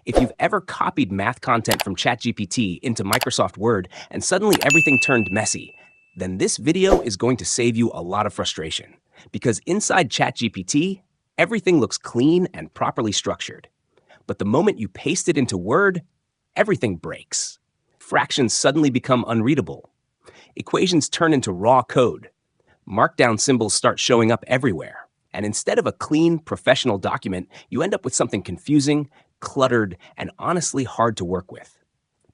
If you've ever copied math content from ChatGPT into Microsoft Word and suddenly everything turned messy, then this video is going to save you a lot of frustration. Because inside ChatGPT, everything looks clean and properly structured. But the moment you paste it into Word, everything breaks. Fractions suddenly become unreadable. Equations turn into raw code. Markdown symbols start showing up everywhere. And instead of a clean, professional document, you end up with something confusing, cluttered, and honestly hard to work with.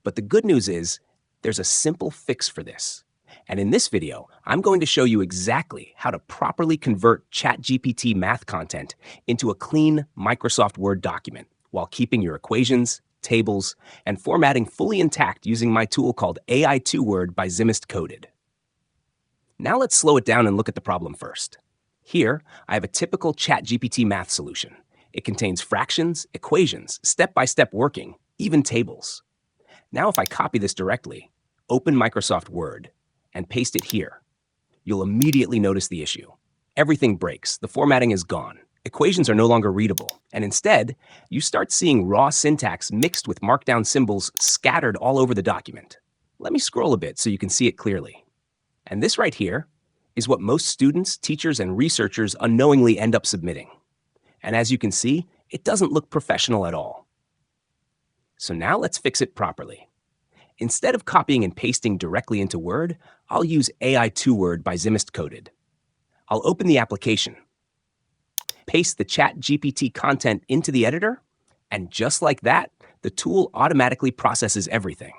But the good news is, there's a simple fix for this. And in this video, I'm going to show you exactly how to properly convert ChatGPT math content into a clean Microsoft Word document while keeping your equations, tables, and formatting fully intact using my tool called AI2Word by Zimist Coded. Now let's slow it down and look at the problem first. Here, I have a typical ChatGPT math solution. It contains fractions, equations, step-by-step working, even tables. Now if I copy this directly, open Microsoft Word, and paste it here, you'll immediately notice the issue. Everything breaks, the formatting is gone, equations are no longer readable, and instead, you start seeing raw syntax mixed with markdown symbols scattered all over the document. Let me scroll a bit so you can see it clearly. And this right here is what most students, teachers, and researchers unknowingly end up submitting. And as you can see, it doesn't look professional at all. So now let's fix it properly. Instead of copying and pasting directly into Word, I'll use AI2Word by Zimist Coded. I'll open the application, paste the ChatGPT content into the editor, and just like that, the tool automatically processes everything.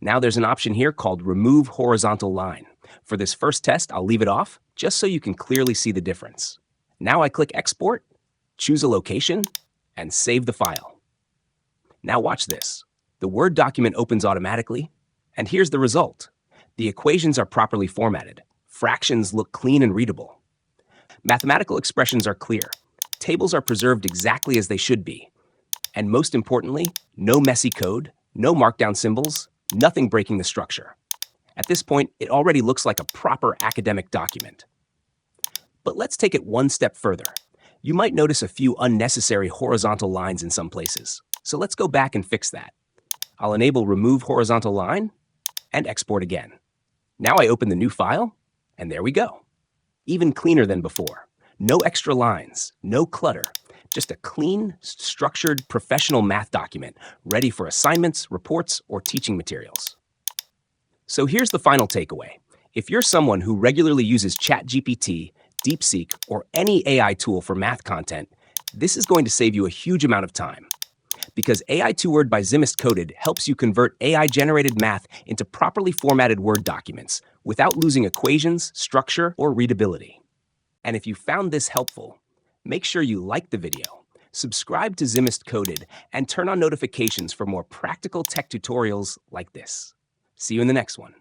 Now there's an option here called Remove Horizontal Line. For this first test, I'll leave it off, just so you can clearly see the difference. Now I click Export, choose a location, and save the file. Now watch this. The Word document opens automatically, and here's the result. The equations are properly formatted. Fractions look clean and readable. Mathematical expressions are clear. Tables are preserved exactly as they should be. And most importantly, no messy code, no markdown symbols, nothing breaking the structure. At this point, it already looks like a proper academic document. But let's take it one step further. You might notice a few unnecessary horizontal lines in some places. So let's go back and fix that. I'll enable Remove Horizontal Line and export again. Now I open the new file, and there we go. Even cleaner than before. No extra lines, no clutter, just a clean, structured, professional math document ready for assignments, reports, or teaching materials. So here's the final takeaway. If you're someone who regularly uses ChatGPT, DeepSeek, or any AI tool for math content, this is going to save you a huge amount of time. Because AI2Word by Zimist Coded helps you convert AI-generated math into properly formatted Word documents without losing equations, structure, or readability. And if you found this helpful, make sure you like the video, subscribe to Zimist Coded, and turn on notifications for more practical tech tutorials like this. See you in the next one.